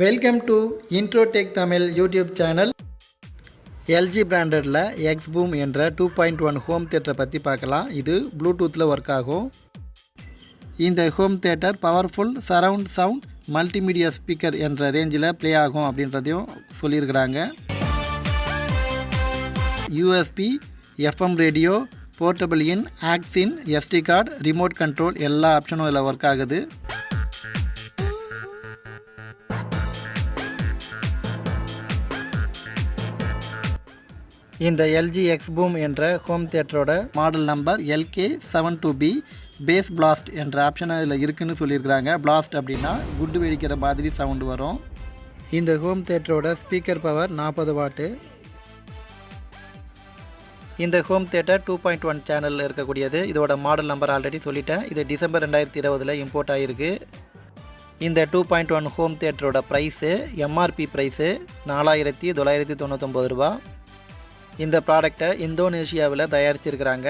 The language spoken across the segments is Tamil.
Welcome to intro tech Tamil YouTube channel. LG பிராண்டடில் எக்ஸ்பூம் என்ற 2.1 ஹோம் தியேட்டரை பற்றி பார்க்கலாம். இது ப்ளூடூத்தில் ஒர்க் ஆகும். இந்த home theatre powerful surround sound multimedia speaker என்ற ரேஞ்சில் ப்ளே ஆகும் அப்படின்றதையும் சொல்லியிருக்கிறாங்க. USB, FM radio, portable in, aux in, SD card, remote control எல்லா ஆப்ஷனும் இதில் ஒர்க் ஆகுது. இந்த எல்ஜி எக்ஸ்பூம் என்ற ஹோம் தியேட்டரோட model number LK72B bass blast என்ற ஆப்ஷன் இதில் இருக்குதுன்னு சொல்லியிருக்கிறாங்க. பிளாஸ்ட் அப்படின்னா குண்டு வெடிக்கிற மாதிரி சவுண்டு வரும். இந்த ஹோம் தியேட்டரோட ஸ்பீக்கர் பவர் 40 வாட்டு. இந்த ஹோம் தியேட்டர் 2.1 சேனலில் இருக்கக்கூடியது. இதோட மாடல் நம்பர் ஆல்ரெடி சொல்லிட்டேன். இது டிசம்பர் 2020 இம்போர்ட் ஆகிருக்கு. இந்த 2.1 ஹோம் தியேட்டரோட ப்ரைஸு எம்ஆர்பி ப்ரைஸு 4999 ரூபா. இந்த ப்ராடக்டை இந்தோனேஷியாவில் தயாரிச்சிருக்கிறாங்க.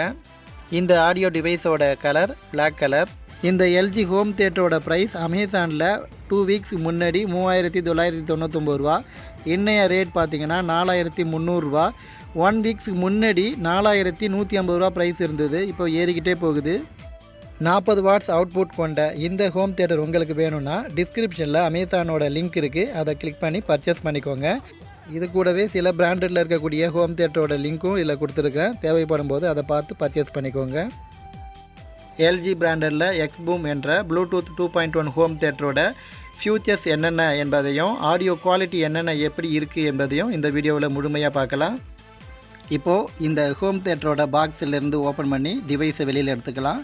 இந்த ஆடியோ டிவைஸோட கலர் பிளாக் கலர். இந்த எல்ஜி ஹோம் தியேட்டரோட ப்ரைஸ் அமேசானில் 2 வீக்ஸ் முன்னாடி 3999 ரூபா. இன்னைய ரேட் பார்த்திங்கன்னா 4300 ரூபா. 1 வீக்ஸ் முன்னாடி 4150 ரூபா ப்ரைஸ் இருந்தது. இப்போ ஏறிக்கிட்டே போகுது. 40 வாட்ஸ் அவுட்புட் கொண்ட இந்த ஹோம் தியேட்டர் உங்களுக்கு வேணும்னா டிஸ்கிரிப்ஷனில் அமேசானோட லிங்க் இருக்குது. அதை கிளிக் பண்ணி பர்ச்சேஸ் பண்ணிக்கோங்க. இது கூடவே சில பிராண்டடில் இருக்கக்கூடிய ஹோம் தியேட்டரோட லிங்க்கும் இதில் கொடுத்துருக்கேன். தேவைப்படும் போது அதை பார்த்து பர்ச்சேஸ் பண்ணிக்கோங்க. எல்ஜி பிராண்டடில் எக்ஸ்பூம் என்ற ப்ளூடூத் 2.1 ஹோம் தியேட்டரோட ஃபியூச்சர்ஸ் என்னென்ன என்பதையும் ஆடியோ குவாலிட்டி என்னென்ன எப்படி இருக்குது என்பதையும் இந்த வீடியோவில் முழுமையாக பார்க்கலாம். இப்போது இந்த ஹோம் தியேட்டரோட பாக்ஸிலேருந்து ஓப்பன் பண்ணி டிவைஸை வெளியில் எடுத்துக்கலாம்.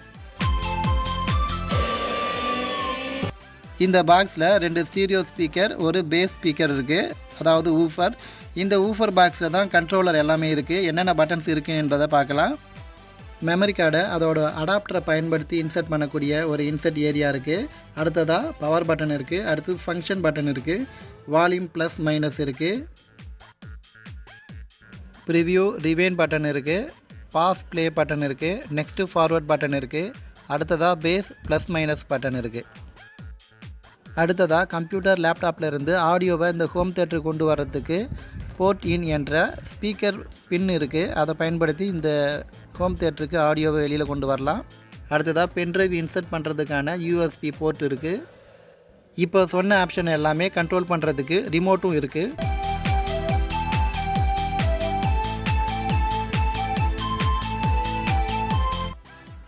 இந்த பாக்ஸில் 2 ஸ்டீரியோ ஸ்பீக்கர், ஒரு பேஸ் ஸ்பீக்கர் இருக்குது, அதாவது ஊஃபர். இந்த ஊஃபர் பாக்ஸில் தான் கண்ட்ரோலர் எல்லாமே இருக்குது. என்னென்ன பட்டன்ஸ் இருக்குது என்பதை பார்க்கலாம். மெமரி கார்டை அதோட அடாப்டரை பயன்படுத்தி இன்சர்ட் பண்ணக்கூடிய ஒரு இன்சர்ட் ஏரியா இருக்குது. அடுத்ததாக பவர் பட்டன் இருக்குது. அடுத்து ஃபங்க்ஷன் பட்டன் இருக்குது. வால்யூம் ப்ளஸ் மைனஸ் இருக்குது. ப்ரிவ்யூ ரிவைன் பட்டன் இருக்குது. பாஸ் ப்ளே பட்டன் இருக்குது. நெக்ஸ்ட்டு ஃபார்வர்ட் பட்டன் இருக்குது. அடுத்ததாக பேஸ் ப்ளஸ் மைனஸ் பட்டன் இருக்குது. அடுத்ததாக கம்ப்யூட்டர் லேப்டாப்பில் இருந்து ஆடியோவை இந்த ஹோம் தியேட்டருக்கு கொண்டு வர்றதுக்கு போர்ட் இன் என்ற ஸ்பீக்கர் பின் இருக்குது. அதை பயன்படுத்தி இந்த ஹோம் தியேட்டருக்கு ஆடியோவை வெளியில் கொண்டு வரலாம். அடுத்ததாக பென்ட்ரைவ் இன்சர்ட் பண்ணுறதுக்கான USB போர்ட் இருக்குது. இப்போ சொன்ன ஆப்ஷன் எல்லாமே கண்ட்ரோல் பண்ணுறதுக்கு ரிமோட்டும் இருக்குது.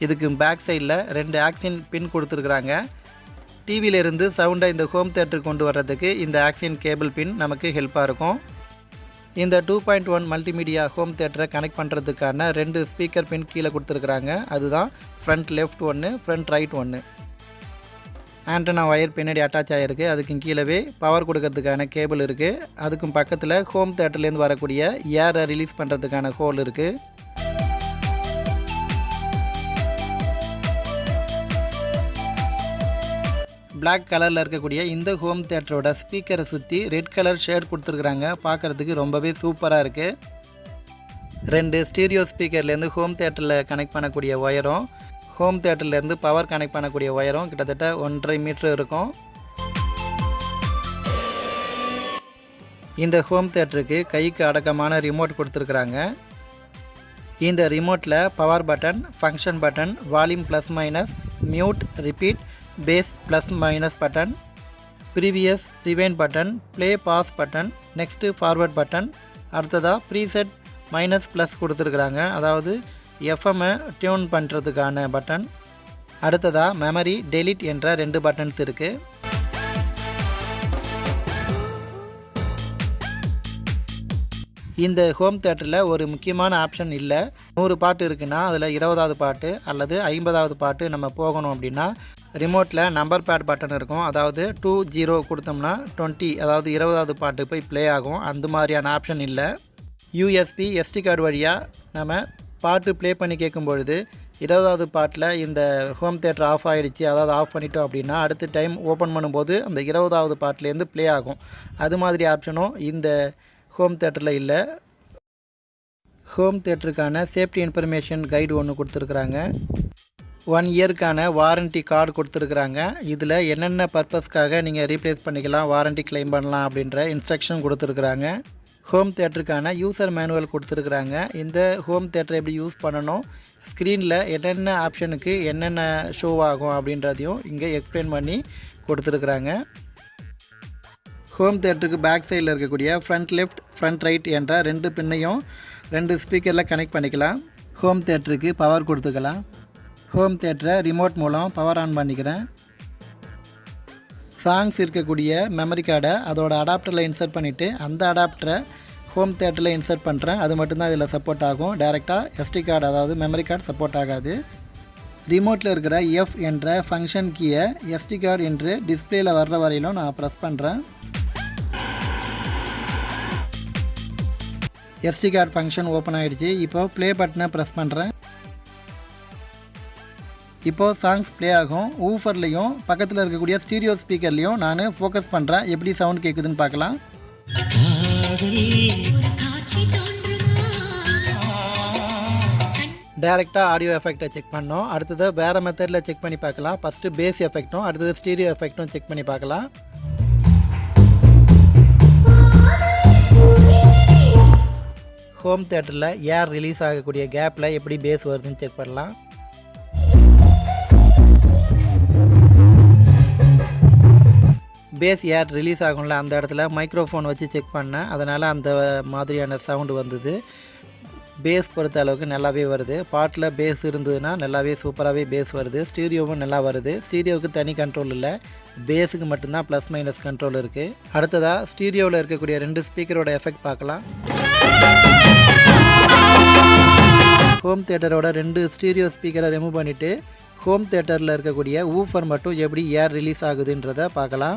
இதுக்கு பேக் சைடில் 2 ஆக்சின் பின் கொடுத்துருக்குறாங்க. டிவியிலிருந்து சவுண்டை இந்த ஹோம் தியேட்டருக்கு கொண்டு வர்றதுக்கு இந்த ஆக்சின் கேபிள் பின் நமக்கு ஹெல்ப்பாக இருக்கும். இந்த 2.1 மல்டிமீடியா ஹோம் தியேட்டரை கனெக்ட் பண்ணுறதுக்கான 2 ஸ்பீக்கர் பின் கீழே கொடுத்துருக்குறாங்க. அதுதான் ஃப்ரண்ட் லெஃப்ட் ஒன்று, ஃப்ரண்ட் ரைட் ஒன்று. ஆண்டனா ஒயர் பின்னாடி அட்டாச் ஆகிருக்கு. அதுக்கு கீழே பவர் கொடுக்கறதுக்கான கேபிள் இருக்குது. அதுக்கும் பக்கத்தில் ஹோம் தியேட்டர்லேருந்து வரக்கூடிய ஏரை ரிலீஸ் பண்ணுறதுக்கான ஹோல் இருக்குது. பிளாக் கலரில் இருக்கக்கூடிய இந்த ஹோம் தியேட்டரோட ஸ்பீக்கரை சுற்றி ரெட் கலர் ஷேட் கொடுத்துருக்குறாங்க. பார்க்குறதுக்கு ரொம்பவே சூப்பராக இருக்குது. 2 ஸ்டீரியோ ஸ்பீக்கர்லேருந்து ஹோம் தியேட்டரில் கனெக்ட் பண்ணக்கூடிய ஒயரும், ஹோம் தியேட்டர்லேருந்து பவர் கனெக்ட் பண்ணக்கூடிய ஒயரும் கிட்டத்தட்ட 1.5 மீட்டர் இருக்கும். இந்த ஹோம் தியேட்டருக்கு கைக்கு அடக்கமான ரிமோட் கொடுத்துருக்குறாங்க. இந்த ரிமோட்டில் power button, function button, volume plus minus, mute, repeat, bass plus minus button, previous rewind button, play pause button, next forward button, அடுத்ததாக ப்ரீசெட் மைனஸ் ப்ளஸ் கொடுத்துருக்குறாங்க, அதாவது எஃப்எம்ஐ டியூன் பண்ணுறதுக்கான பட்டன். அடுத்ததாக மெமரி டெலிட் என்ற 2 பட்டன்ஸ் இருக்குது. இந்த ஹோம் தியேட்டரில் ஒரு முக்கியமான ஆப்ஷன் இல்லை. 100 பாட்டு இருக்குன்னா அதில் 20வது பாட்டு அல்லது 50வது பாட்டு நம்ம போகணும் அப்படின்னா ரிமோட்டில் நம்பர் பேட் பட்டன் இருக்கும். அதாவது 20 கொடுத்தோம்னா 20, அதாவது 20வது பாட்டு போய் ப்ளே ஆகும். அந்த மாதிரியான ஆப்ஷன் இல்லை. USB SD கார்டு வழியாக நம்ம பாட்டு ப்ளே பண்ணி கேட்கும் பொழுது 20வது பாட்டில் இந்த ஹோம் தியேட்டர் ஆஃப் ஆகிடுச்சு, அதாவது ஆஃப் பண்ணிட்டோம் அப்படின்னா அடுத்த டைம் ஓப்பன் பண்ணும்போது அந்த 20வது பாட்டிலேருந்து ப்ளே ஆகும். அது மாதிரி ஆப்ஷனும் இந்த ஹோம் தியேட்டரில் இல்லை. ஹோம் தியேட்டருக்கான சேஃப்டி இன்ஃபர்மேஷன் கைடு ஒன்று கொடுத்துருக்குறாங்க. 1 இயர்க்கான வாரண்ட்டி கார்டு கொடுத்துருக்குறாங்க. இதில் என்னென்ன பர்பஸ்க்காக நீங்கள் ரீப்ளேஸ் பண்ணிக்கலாம், வாரண்ட்டி கிளைம் பண்ணலாம் அப்படின்ற இன்ஸ்ட்ரக்ஷன் கொடுத்துருக்குறாங்க. ஹோம் தியேட்டருக்கான யூசர் மேனுவல் கொடுத்துருக்குறாங்க. இந்த ஹோம் தியேட்டரை எப்படி யூஸ் பண்ணணும், ஸ்க்ரீனில் என்னென்ன ஆப்ஷனுக்கு என்னென்ன ஷோ ஆகும் அப்படின்றதையும் இங்கே எக்ஸ்பிளைன் பண்ணி கொடுத்துருக்குறாங்க. ஹோம் தியேட்டருக்கு பேக் சைடில் இருக்கக்கூடிய ஃப்ரண்ட் லெஃப்ட் ஃப்ரண்ட் ரைட் என்ற 2 பின்னையும் 2 ஸ்பீக்கரில் கனெக்ட் பண்ணிக்கலாம். ஹோம் தியேட்டருக்கு பவர் கொடுத்துக்கலாம். ஹோம் தியேட்டரை ரிமோட் மூலம் பவர் ஆன் பண்ணிக்கிறேன். சாங்ஸ் இருக்கக்கூடிய மெமரி கார்டை அதோட அடாப்டரில் இன்சர்ட் பண்ணிவிட்டு அந்த அடாப்டரை ஹோம் தியேட்டரில் இன்சர்ட் பண்ணுறேன். அது மட்டும்தான் இதில் சப்போர்ட் ஆகும். டைரெக்டாக எஸ்டி கார்டு அதாவது மெமரி கார்டு சப்போர்ட் ஆகாது. ரிமோட்டில் இருக்கிற எஃப் என்ற ஃபங்க்ஷன் கீயை எஸ்டி கார்டு என்று டிஸ்பிளேயில் வர்ற வரையிலும் நான் ப்ரெஸ் பண்ணுறேன். எஸ்டி கார்டு ஃபங்க்ஷன் ஓப்பன் ஆகிடுச்சு. இப்போது ப்ளே பட்டனை ப்ரெஸ் பண்ணுறேன். இப்போது சாங்ஸ் ப்ளே ஆகும். ஊஃபர்லேயும் பக்கத்தில் இருக்கக்கூடிய ஸ்டீரியோ ஸ்பீக்கர்லேயும் நான் ஃபோக்கஸ் பண்ணுறேன். எப்படி சவுண்ட் கேட்குதுன்னு பார்க்கலாம். டைரெக்டாக ஆடியோ எஃபெக்டை செக் பண்ணோம். அடுத்தது வேறு மெத்தடில் செக் பண்ணி பார்க்கலாம். ஃபஸ்ட்டு பேஸ் எஃபெக்டும் அடுத்தது ஸ்டீரியோ எஃபெக்டும் செக் பண்ணி பார்க்கலாம். ஹோம் தியேட்டரில் ஏர் ரிலீஸ் ஆகக்கூடிய கேப்பில் எப்படி பேஸ் வருதுன்னு செக் பண்ணலாம். பேஸ் ஏர் ரிலீஸ் ஆகும்ல அந்த இடத்துல மைக்ரோஃபோன் வச்சு செக் பண்ணேன். அதனால் அந்த மாதிரியான சவுண்டு வந்தது. பேஸ் பொறுத்த அளவுக்கு நல்லாவே வருது. பாட்டில் பேஸ் இருந்ததுன்னா நல்லாவே சூப்பராகவே பேஸ் வருது. ஸ்டீரியோவும் நல்லா வருது. ஸ்டீரியோவுக்கு தனி கண்ட்ரோல் இல்லை, பேஸுக்கு மட்டும்தான் ப்ளஸ் மைனஸ் கண்ட்ரோல் இருக்குது. அடுத்ததாக ஸ்டீரியோவில் இருக்கக்கூடிய 2 ஸ்பீக்கரோட எஃபெக்ட் பார்க்கலாம். ஹோம் தியேட்டரோட 2 ஸ்டீரியோ ஸ்பீக்கரை ரிமூவ் பண்ணிவிட்டு ஹோம் தியேட்டரில் இருக்கக்கூடிய ஊஃபர் மட்டும் எப்படி ஏர் ரிலீஸ் ஆகுதுன்றதை பார்க்கலாம்.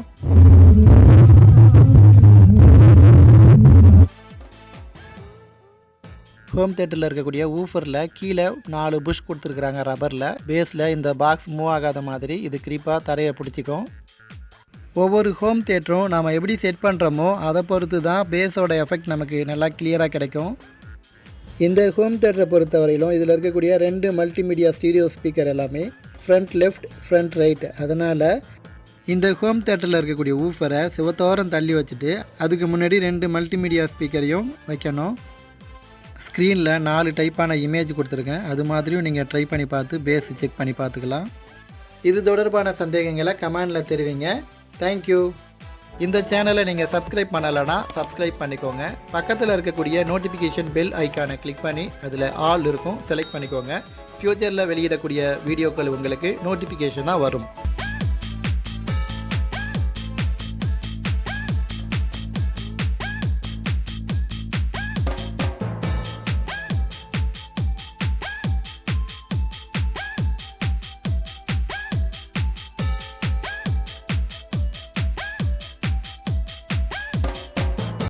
ஹோம் தியேட்டரில் இருக்கக்கூடிய ஊஃபரில் கீழே 4 புஷ் கொடுத்துருக்குறாங்க ரப்பரில். பேஸில் இந்த பாக்ஸ் மூவ் ஆகாத மாதிரி இது கிரிப்பாக தரையை பிடிச்சிக்கும். ஒவ்வொரு ஹோம் தியேட்டரும் நாம் எப்படி செட் பண்ணுறோமோ அதை பொறுத்து தான் பேஸோட எஃபெக்ட் நமக்கு நல்லா கிளியராக கிடைக்கும். இந்த ஹோம் தியேட்டரை பொறுத்தவரையிலும் இதில் இருக்கக்கூடிய 2 மல்டிமீடியா ஸ்டீரியோ ஸ்பீக்கர் எல்லாமே ஃப்ரண்ட் லெஃப்ட் ஃப்ரண்ட் ரைட். அதனால் இந்த ஹோம் தியேட்டரில் இருக்கக்கூடிய ஊஃபரை சிவத்தோரம் தள்ளி வச்சுட்டு அதுக்கு முன்னாடி 2 மல்டிமீடியா ஸ்பீக்கரையும் வைக்கணும். ஸ்க்ரீனில் 4 டைப்பான இமேஜ் கொடுத்துருக்கேன். அது மாதிரியும் நீங்கள் ட்ரை பண்ணி பார்த்து பேஸ் செக் பண்ணி பார்த்துக்கலாம். இது தொடர்பான சந்தேகங்களை கமெண்டில் தெரிவிங்க. தேங்க்யூ. இந்த சேனலை நீங்கள் சப்ஸ்கிரைப் பண்ணலைன்னா சப்ஸ்கிரைப் பண்ணிக்கோங்க. பக்கத்தில் இருக்கக்கூடிய நோட்டிஃபிகேஷன் பெல் ஐக்கானை கிளிக் பண்ணி அதில் ஆல் இருக்கும் செலக்ட் பண்ணிக்கோங்க. ஃப்யூச்சரில் வெளியிடக்கூடிய வீடியோக்கள் உங்களுக்கு நோட்டிஃபிகேஷனாக வரும்.